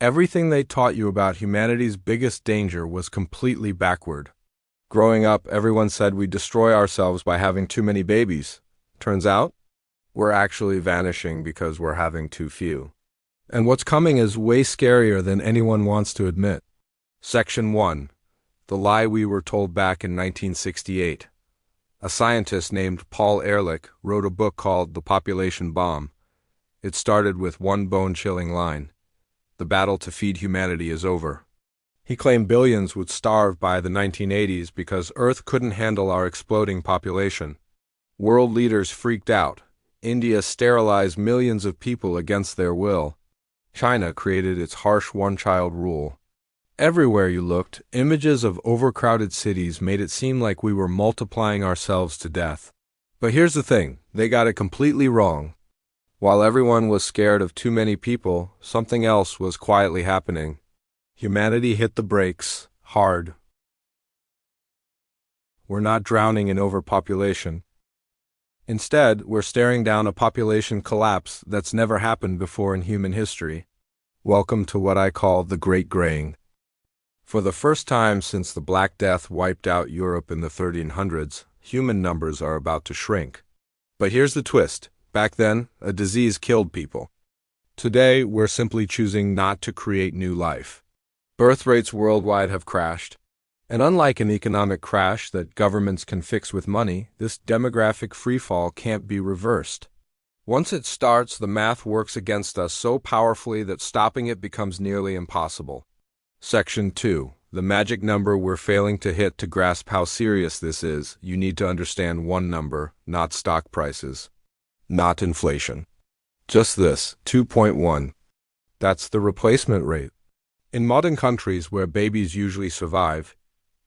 Everything they taught you about humanity's biggest danger was completely backward. Growing up, everyone said we destroy ourselves by having too many babies. Turns out, we're actually vanishing because we're having too few. And what's coming is way scarier than anyone wants to admit. Section 1. The lie we were told back in 1968. A scientist named Paul Ehrlich wrote a book called The Population Bomb. It started with one bone-chilling line. The battle to feed humanity is over. He claimed billions would starve by the 1980s because Earth couldn't handle our exploding population. World leaders freaked out. India sterilized millions of people against their will. China created its harsh one-child rule. Everywhere you looked, images of overcrowded cities made it seem like we were multiplying ourselves to death. But here's the thing, they got it completely wrong. While everyone was scared of too many people, something else was quietly happening. Humanity hit the brakes, hard. We're not drowning in overpopulation. Instead, we're staring down a population collapse that's never happened before in human history. Welcome to what I call the Great Graying. For the first time since the Black Death wiped out Europe in the 1300s, human numbers are about to shrink. But here's the twist. Back then, a disease killed people. Today, we're simply choosing not to create new life. Birth rates worldwide have crashed. And unlike an economic crash that governments can fix with money, this demographic freefall can't be reversed. Once it starts, the math works against us so powerfully that stopping it becomes nearly impossible. Section 2. The magic number we're failing to hit. To grasp how serious this is, you need to understand one number, not stock prices. Not inflation. Just this, 2.1. That's the replacement rate. In modern countries where babies usually survive,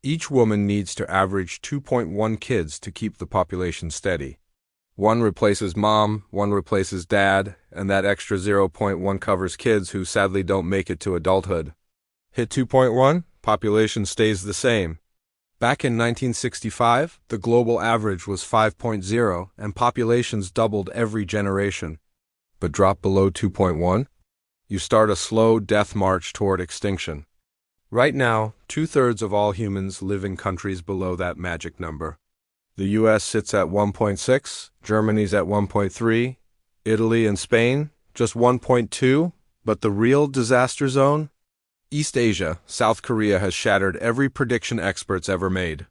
each woman needs to average 2.1 kids to keep the population steady. One replaces mom, one replaces dad, and that extra 0.1 covers kids who sadly don't make it to adulthood. Hit 2.1, population stays the same. Back in 1965, the global average was 5.0, and populations doubled every generation. But drop below 2.1, you start a slow death march toward extinction. Right now, 2/3 of all humans live in countries below that magic number. The US sits at 1.6, Germany's at 1.3, Italy and Spain just 1.2, but the real disaster zone? East Asia, South Korea has shattered every prediction experts ever made.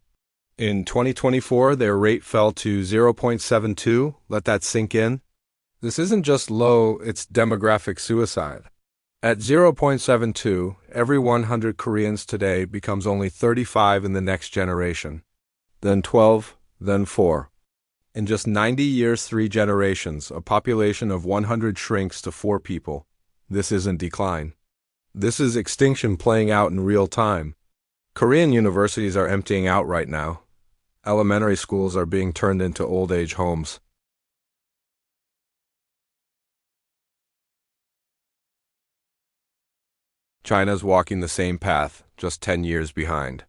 In 2024, their rate fell to 0.72. Let that sink in. This isn't just low, it's demographic suicide. At 0.72, every 100 Koreans today becomes only 35 in the next generation. Then 12, then 4. In just 90 years, 3 generations, a population of 100 shrinks to 4 people. This isn't decline. This is extinction playing out in real time. Korean universities are emptying out right now. Elementary schools are being turned into old-age homes. China's walking the same path, just 10 years behind.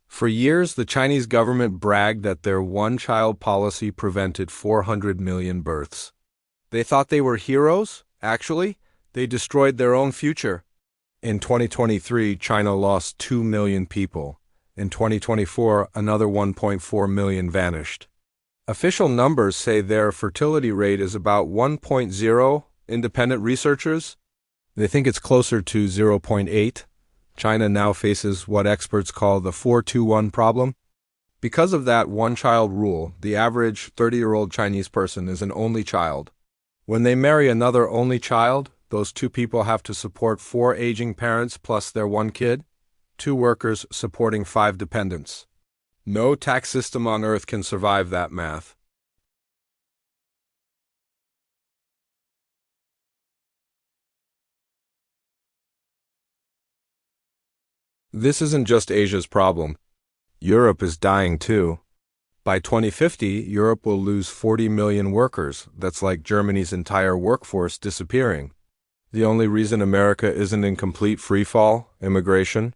For years, the Chinese government bragged that their one-child policy prevented 400 million births. They thought they were heroes. Actually, they destroyed their own future. In 2023, China lost 2 million people. In 2024, another 1.4 million vanished. Official numbers say their fertility rate is about 1.0. Independent researchers, they think it's closer to 0.8. China now faces what experts call the 4-2-1 problem. Because of that one-child rule, the average 30-year-old Chinese person is an only child. When they marry another only child, those 2 people have to support 4 aging parents plus their 1 kid, 2 workers supporting 5 dependents. No tax system on earth can survive that math. This isn't just Asia's problem. Europe is dying too. By 2050, Europe will lose 40 million workers. That's like Germany's entire workforce disappearing. The only reason America isn't in complete freefall, immigration.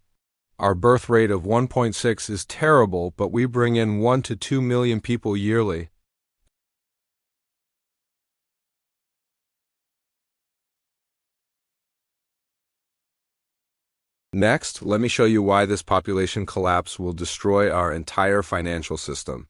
Our birth rate of 1.6 is terrible, but we bring in 1 to 2 million people yearly. Next, let me show you why this population collapse will destroy our entire financial system.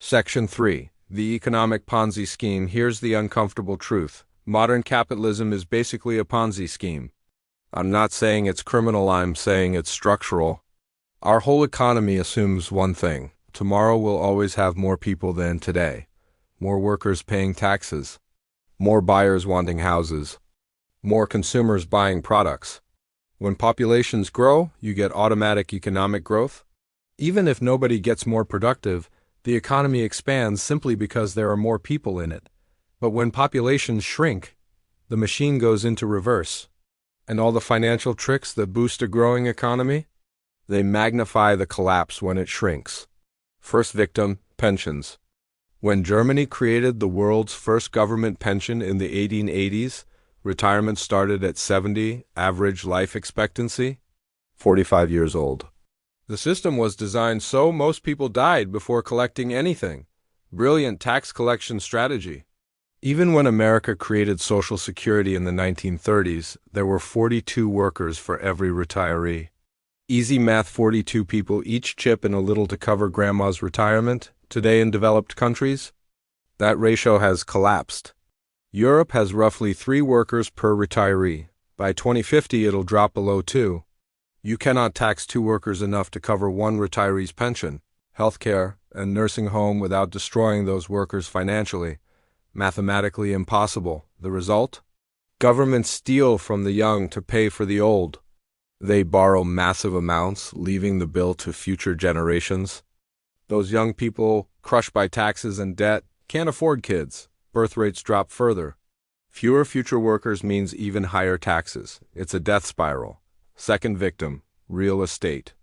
Section 3. The Economic Ponzi Scheme. Here's the uncomfortable truth. Modern capitalism is basically a Ponzi scheme. I'm not saying it's criminal, I'm saying it's structural. Our whole economy assumes one thing. Tomorrow we'll always have more people than today. More workers paying taxes. More buyers wanting houses. More consumers buying products. When populations grow, you get automatic economic growth. Even if nobody gets more productive, the economy expands simply because there are more people in it. But when populations shrink, the machine goes into reverse. And all the financial tricks that boost a growing economy? They magnify the collapse when it shrinks. First victim, pensions. When Germany created the world's first government pension in the 1880s, retirement started at 70, average life expectancy, 45 years old. The system was designed so most people died before collecting anything. Brilliant tax collection strategy. Even when America created Social Security in the 1930s, there were 42 workers for every retiree. Easy math, 42 people each chip in a little to cover grandma's retirement. Today in developed countries, that ratio has collapsed. Europe has roughly 3 workers per retiree. By 2050, it'll drop below 2. You cannot tax 2 workers enough to cover one retiree's pension, healthcare, and nursing home without destroying those workers financially. Mathematically impossible. The result? Governments steal from the young to pay for the old. They borrow massive amounts, leaving the bill to future generations. Those young people, crushed by taxes and debt, can't afford kids. Birth rates drop further. Fewer future workers means even higher taxes. It's a death spiral. Second victim, real estate.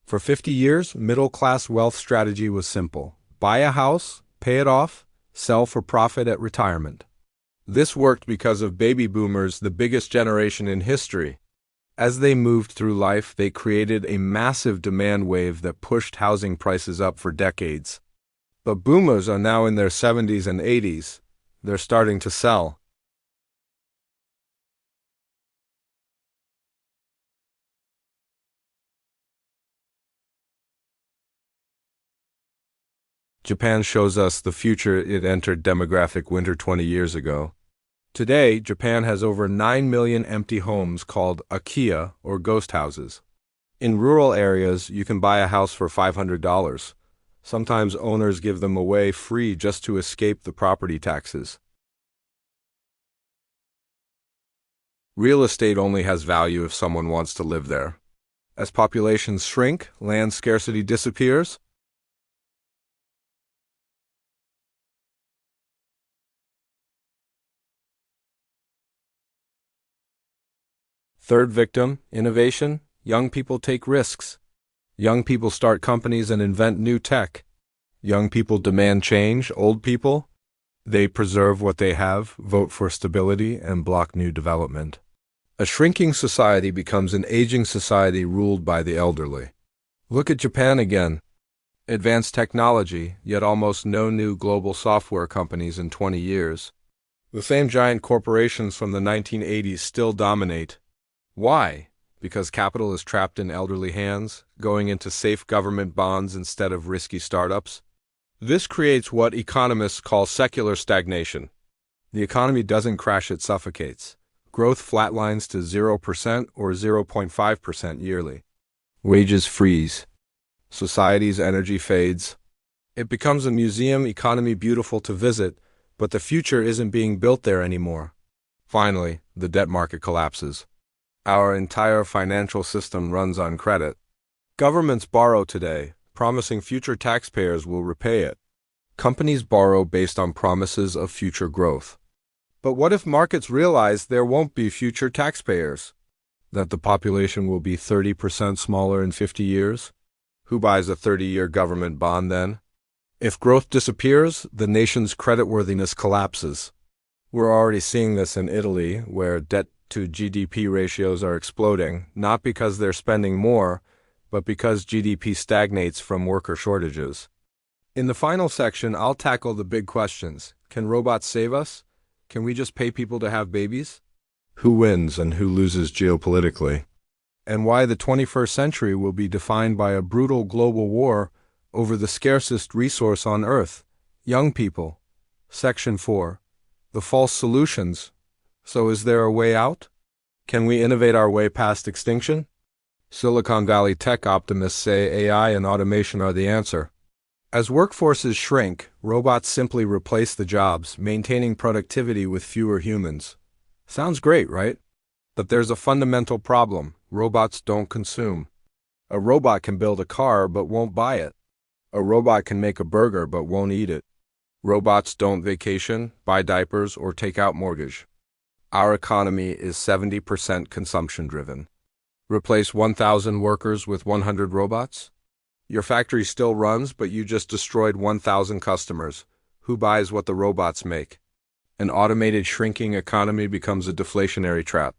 For 50 years, middle-class wealth strategy was simple. Buy a house, pay it off, sell for profit at retirement. This worked because of baby boomers, the biggest generation in history. As they moved through life, they created a massive demand wave that pushed housing prices up for decades. But boomers are now in their 70s and 80s. They're starting to sell. Japan shows us the future it entered demographic winter 20 years ago. Today, Japan has over 9 million empty homes called akiya, or ghost houses. In rural areas, you can buy a house for $500. Sometimes owners give them away free just to escape the property taxes. Real estate only has value if someone wants to live there. As populations shrink, land scarcity disappears. Third victim, innovation. Young people take risks. Young people start companies and invent new tech. Young people demand change. Old people, they preserve what they have, vote for stability, and block new development. A shrinking society becomes an aging society ruled by the elderly. Look at Japan again. Advanced technology, yet almost no new global software companies in 20 years. The same giant corporations from the 1980s still dominate. Why? Because capital is trapped in elderly hands, going into safe government bonds instead of risky startups. This creates what economists call secular stagnation. The economy doesn't crash, it suffocates. Growth flatlines to 0% or 0.5% yearly. Wages freeze. Society's energy fades. It becomes a museum economy beautiful to visit, but the future isn't being built there anymore. Finally, the debt market collapses. Our entire financial system runs on credit. Governments borrow today, promising future taxpayers will repay it. Companies borrow based on promises of future growth. But what if markets realize there won't be future taxpayers? That the population will be 30% smaller in 50 years? Who buys a 30-year government bond then? If growth disappears, the nation's creditworthiness collapses. We're already seeing this in Italy, where debt to GDP ratios are exploding, not because they're spending more, but because GDP stagnates from worker shortages. In the final section, I'll tackle the big questions. Can robots save us? Can we just pay people to have babies? Who wins and who loses geopolitically? And why the 21st century will be defined by a brutal global war over the scarcest resource on Earth, young people. Section 4. The false solutions. So is there a way out? Can we innovate our way past extinction? Silicon Valley tech optimists say AI and automation are the answer. As workforces shrink, robots simply replace the jobs, maintaining productivity with fewer humans. Sounds great, right? But there's a fundamental problem. Robots don't consume. A robot can build a car but won't buy it. A robot can make a burger but won't eat it. Robots don't vacation, buy diapers, or take out mortgage. Our economy is 70% consumption-driven. Replace 1,000 workers with 100 robots? Your factory still runs, but you just destroyed 1,000 customers. Who buys what the robots make? An automated shrinking economy becomes a deflationary trap.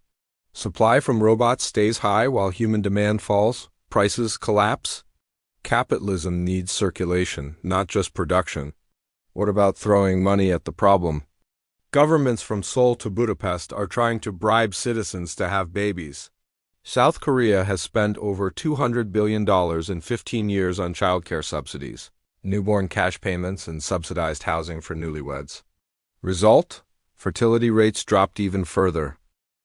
Supply from robots stays high while human demand falls. Prices collapse. Capitalism needs circulation, not just production. What about throwing money at the problem? Governments from Seoul to Budapest are trying to bribe citizens to have babies. South Korea has spent over $200 billion in 15 years on childcare subsidies, newborn cash payments, and subsidized housing for newlyweds. Result? Fertility rates dropped even further.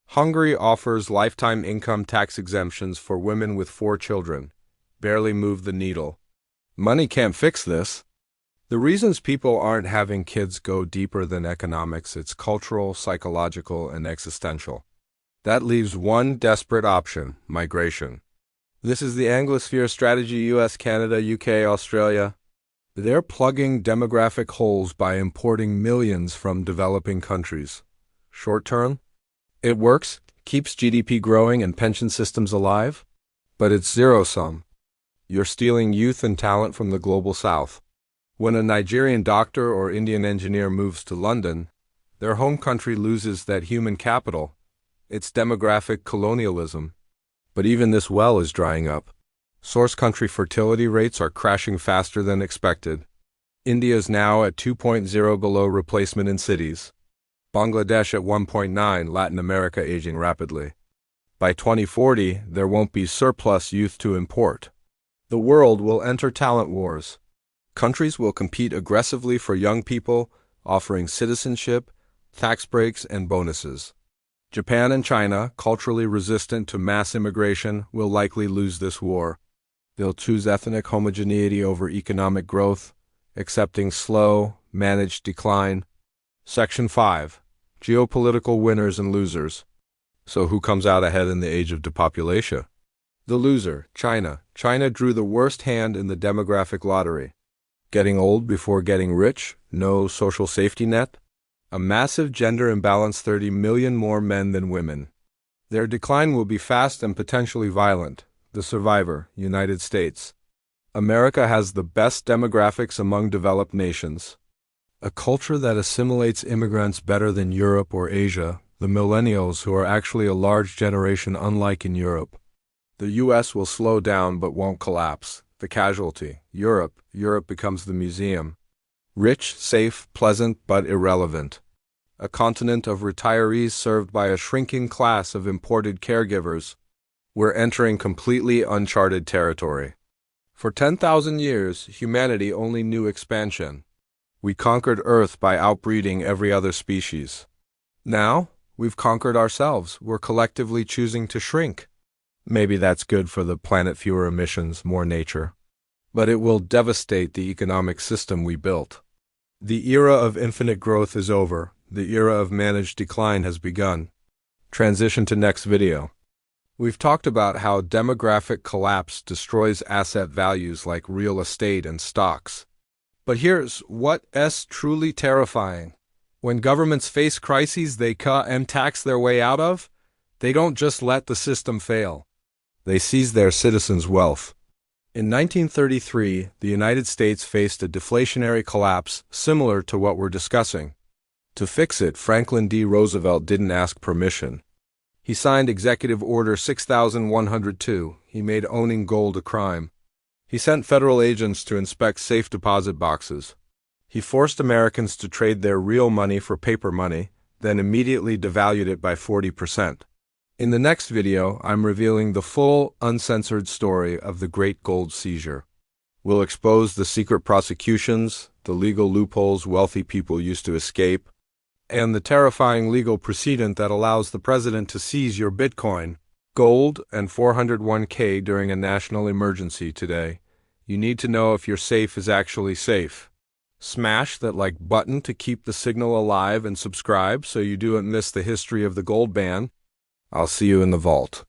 Hungary offers lifetime income tax exemptions for women with 4 children. Barely move the needle. Money can't fix this. The reasons people aren't having kids go deeper than economics. It's cultural, psychological, and existential. That leaves one desperate option: migration. This is the Anglosphere strategy: US, Canada, UK, Australia. They're plugging demographic holes by importing millions from developing countries. Short term? It works, keeps GDP growing and pension systems alive. But it's zero-sum. You're stealing youth and talent from the global south. When a Nigerian doctor or Indian engineer moves to London, their home country loses that human capital. It's demographic colonialism. But even this well is drying up. Source country fertility rates are crashing faster than expected. India is now at 2.0 below replacement in cities. Bangladesh at 1.9, Latin America aging rapidly. By 2040, there won't be surplus youth to import. The world will enter talent wars. Countries will compete aggressively for young people, offering citizenship, tax breaks, and bonuses. Japan and China, culturally resistant to mass immigration, will likely lose this war. They'll choose ethnic homogeneity over economic growth, accepting slow, managed decline. Section 5. Geopolitical winners and losers. So who comes out ahead in the age of depopulation? The loser, China. China drew the worst hand in the demographic lottery. Getting old before getting rich, no social safety net. A massive gender imbalance: 30 million more men than women. Their decline will be fast and potentially violent. The survivor, United States. America has the best demographics among developed nations. A culture that assimilates immigrants better than Europe or Asia, the millennials, who are actually a large generation unlike in Europe. The U.S. will slow down but won't collapse. The casualty, Europe becomes the museum. Rich, safe, pleasant, but irrelevant. A continent of retirees served by a shrinking class of imported caregivers. We're entering completely uncharted territory. For 10,000 years, humanity only knew expansion. We conquered Earth by outbreeding every other species. Now, we've conquered ourselves. We're collectively choosing to shrink. Maybe that's good for the planet: fewer emissions, more nature. But it will devastate the economic system we built. The era of infinite growth is over. The era of managed decline has begun. Transition to next video. We've talked about how demographic collapse destroys asset values like real estate and stocks. But here's what's truly terrifying. When governments face crises they cut and tax their way out of, they don't just let the system fail. They seize their citizens' wealth. In 1933, the United States faced a deflationary collapse similar to what we're discussing. To fix it, Franklin D. Roosevelt didn't ask permission. He signed Executive Order 6102. He made owning gold a crime. He sent federal agents to inspect safe deposit boxes. He forced Americans to trade their real money for paper money, then immediately devalued it by 40%. In the next video, I'm revealing the full, uncensored story of the Great Gold Seizure. We'll expose the secret prosecutions, the legal loopholes wealthy people used to escape, and the terrifying legal precedent that allows the president to seize your Bitcoin, gold, and 401k during a national emergency today. You need to know if your safe is actually safe. Smash that like button to keep the signal alive and subscribe so you don't miss the history of the gold ban. I'll see you in the vault.